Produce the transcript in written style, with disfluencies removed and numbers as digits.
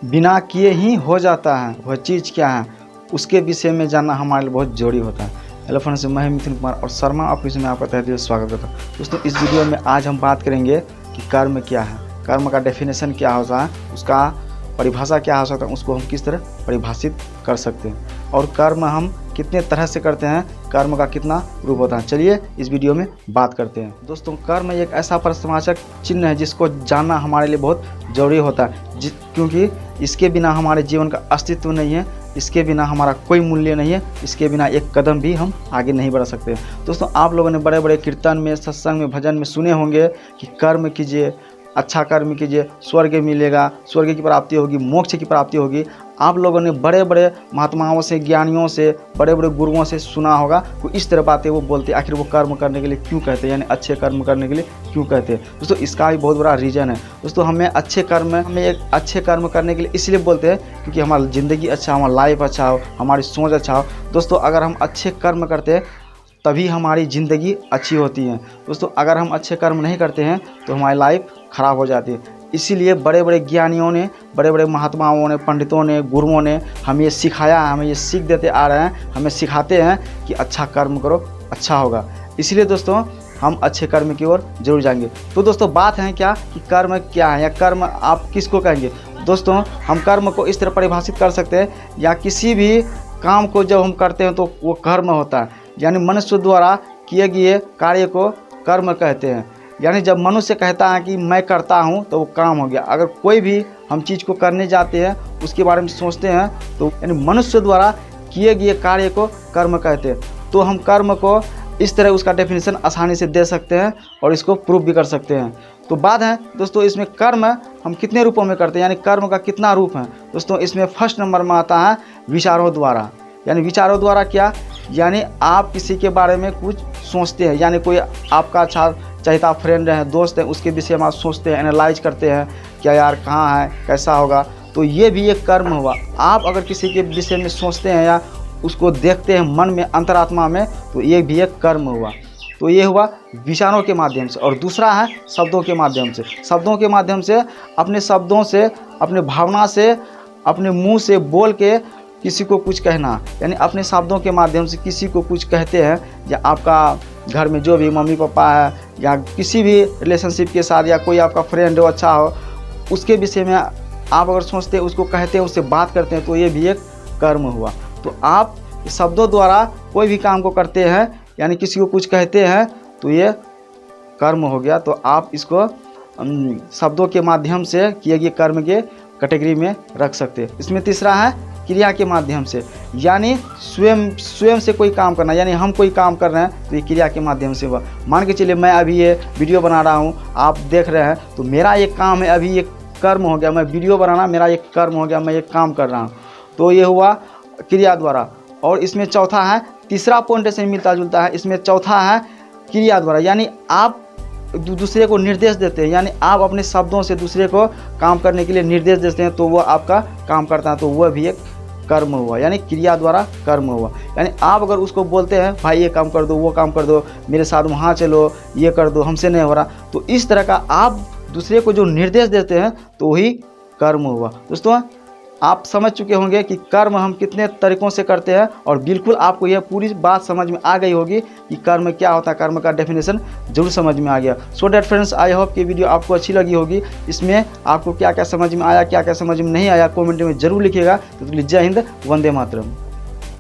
बिना किए ही हो जाता है, वह चीज़ क्या है उसके विषय में जानना हमारे लिए बहुत जरूरी होता है। हेलो फ्रेंड्स, मैं मिथुन कुमार और शर्मा ऑफिस में आपका तहे दिल से स्वागत करता हूँ। दोस्तों, इस वीडियो में आज हम बात करेंगे कि कर्म क्या है, कर्म का डेफिनेशन क्या होता है, उसका परिभाषा क्या हो सकता है, उसको हम किस तरह परिभाषित कर सकते हैं और कर्म हम कितने तरह से करते हैं, कर्म का कितना रूप होता है। चलिए इस वीडियो में बात करते हैं। दोस्तों, कर्म एक ऐसा प्रश्नवाचक चिन्ह है जिसको जानना हमारे लिए बहुत ज़रूरी होता है, क्योंकि इसके बिना हमारे जीवन का अस्तित्व नहीं है, इसके बिना हमारा कोई मूल्य नहीं है, इसके बिना एक कदम भी हम आगे नहीं बढ़ सकते। दोस्तों, आप लोगों ने बड़े बड़े कीर्तन में, सत्संग में, भजन में सुने होंगे कि कर्म कीजिए, अच्छा कर्म कीजिए, स्वर्ग मिलेगा, स्वर्ग की प्राप्ति होगी, मोक्ष की प्राप्ति होगी। आप लोगों ने बड़े बड़े महात्माओं से, ज्ञानियों से, बड़े बड़े गुरुओं से सुना होगा वो इस तरह बातें वो बोलते हैं। आखिर वो कर्म करने के लिए क्यों कहते हैं, यानी अच्छे कर्म करने के लिए क्यों कहते हैं। दोस्तों, इसका भी बहुत बड़ा रीज़न है। दोस्तों, हमें एक अच्छे कर्म करने के लिए इसलिए बोलते हैं क्योंकि हमारी ज़िंदगी अच्छा हो, हमारा लाइफ अच्छा हो, हमारी सोच अच्छा हो। दोस्तों, अगर हम अच्छे कर्म करते हैं तभी हमारी ज़िंदगी अच्छी होती है। दोस्तों, अगर हम अच्छे कर्म नहीं करते हैं तो हमारी लाइफ ख़राब हो जाती है। इसीलिए बड़े बड़े ज्ञानियों ने, बड़े बड़े महात्माओं ने, पंडितों ने, गुरुओं ने हमें ये सिखाया है, हमें ये सीख देते आ रहे हैं, हमें सिखाते हैं कि अच्छा कर्म करो, अच्छा होगा। इसलिए दोस्तों, हम अच्छे कर्म की ओर जरूर जाएंगे। तो दोस्तों, बात है क्या कि कर्म क्या है या कर्म आप किसको कहेंगे। दोस्तों, हम कर्म को इस तरह परिभाषित कर सकते हैं, या किसी भी काम को जब हम करते हैं तो वो कर्म होता है, यानी मनुष्य द्वारा किए गए कार्य को कर्म कहते हैं। यानी जब मनुष्य कहता है कि मैं करता हूँ तो वो काम हो गया। अगर कोई भी हम चीज़ को करने जाते हैं, उसके बारे में सोचते हैं, तो यानी मनुष्य द्वारा किए गए कार्य को कर्म कहते हैं। तो हम कर्म को इस तरह उसका डेफिनेशन आसानी से दे सकते हैं और इसको प्रूव भी कर सकते हैं। तो बात है दोस्तों, इसमें कर्म हम कितने रूपों में करते हैं, यानी कर्म का कितना रूप है। दोस्तों, इसमें फर्स्ट नंबर में आता है विचारों द्वारा। यानी विचारों द्वारा क्या, यानी आप किसी के बारे में कुछ सोचते हैं, यानी कोई आपका अच्छा चाहता फ्रेंड है, दोस्त है, उसके विषय में आप सोचते हैं, एनालाइज करते हैं, क्या यार कहाँ है, कैसा होगा, तो ये भी एक कर्म हुआ। आप अगर किसी के विषय में सोचते हैं या उसको देखते हैं मन में, अंतरात्मा में, तो ये भी एक कर्म हुआ। तो ये हुआ विचारों के माध्यम से। और दूसरा है शब्दों के माध्यम से। शब्दों के माध्यम से, अपने शब्दों से, अपने भावना से, अपने मुंह से बोल के किसी को कुछ कहना, यानी अपने शब्दों के माध्यम से किसी को कुछ कहते हैं, या आपका घर में जो भी मम्मी पापा है या किसी भी रिलेशनशिप के साथ, या कोई आपका फ्रेंड हो, अच्छा हो, उसके विषय में आप अगर सोचते हैं, उसको कहते हैं, उससे बात करते हैं, तो ये भी एक कर्म हुआ। तो आप शब्दों द्वारा कोई भी काम को करते हैं, यानी किसी को कुछ कहते हैं, तो ये कर्म हो गया। तो आप इसको शब्दों के माध्यम से किए गए कर्म के कैटेगरी में रख सकते हैं। इसमें तीसरा है क्रिया के माध्यम से, यानी स्वयं से कोई काम करना, यानी हम कोई काम कर रहे हैं तो ये क्रिया के माध्यम से हुआ। मान के चलिए, मैं अभी ये वीडियो बना रहा हूँ, आप देख रहे हैं, तो मेरा एक काम है, अभी ये कर्म हो गया। मैं वीडियो बनाना मेरा एक कर्म हो गया, मैं एक काम कर रहा हूँ, तो ये हुआ क्रिया द्वारा। और इसमें चौथा है, तीसरा पॉइंट से मिलता जुलता है, इसमें चौथा है क्रिया द्वारा, यानी आप दूसरे को निर्देश देते हैं, यानी आप अपने शब्दों से दूसरे को काम करने के लिए निर्देश देते हैं, तो वह आपका काम करता है, तो वह भी एक कर्म हुआ, यानी क्रिया द्वारा कर्म हुआ। यानी आप अगर उसको बोलते हैं, भाई ये काम कर दो, वो काम कर दो, मेरे साथ वहाँ चलो, ये कर दो, हमसे नहीं हो रहा, तो इस तरह का आप दूसरे को जो निर्देश देते हैं तो वही कर्म हुआ। दोस्तों, आप समझ चुके होंगे कि कर्म हम कितने तरीक़ों से करते हैं, और बिल्कुल आपको यह पूरी बात समझ में आ गई होगी कि कर्म क्या होता है, कर्म का डेफिनेशन जरूर समझ में आ गया। सो डेट फ्रेंड्स, आई होप कि वीडियो आपको अच्छी लगी होगी। इसमें आपको क्या क्या समझ में आया, क्या क्या समझ में नहीं आया, कमेंट में जरूर लिखिएगा। तो जय हिंद, वंदे मातरम।